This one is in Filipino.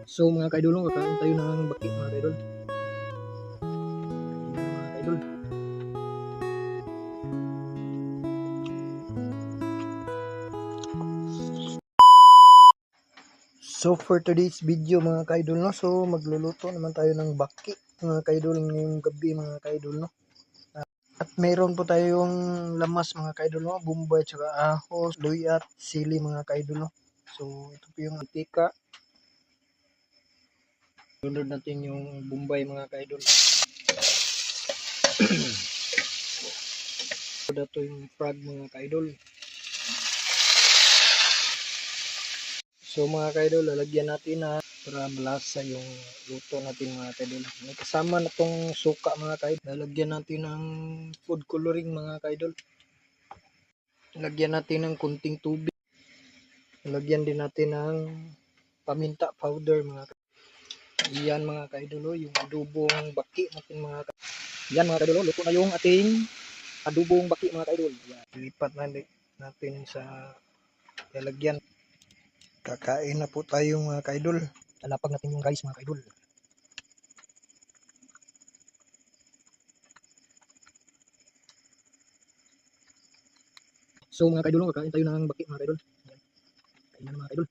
So mga kaidol, kakain tayo ng baki mga kaidol. Mga kaidol. So for today's video mga kaidol, no, so magluluto naman tayo ng baki mga kaidol ngayong gabi mga kaidol, no. At meron po tayong lamas mga kaidol, no, bumbay tsaka ahos, luya at sili mga kaidol, no. So ito po yung antika. Sunod natin yung bumbay mga kaidol. Ito yung frog mga kaidol. So mga kaidol, lalagyan natin na para malasa yung luto natin mga kaidol. May kasama na tong suka mga kaidol. Lalagyan natin ng food coloring mga kaidol. Lagyan natin ng kunting tubig. Lagyan din natin ng paminta powder mga kaidol. Yan mga kaidol, yung adobong baki natin mga kaidol. Yan mga kaidol, luto na yung ating adobong baki mga kaidol. Yan. Ilipat natin sa lalagyan. Kakain na po tayo mga kaidol. Lalapag natin yung rice mga kaidol. So mga kaidol, kakain tayo ng baki mga kaidol. Kain na mga kaidol.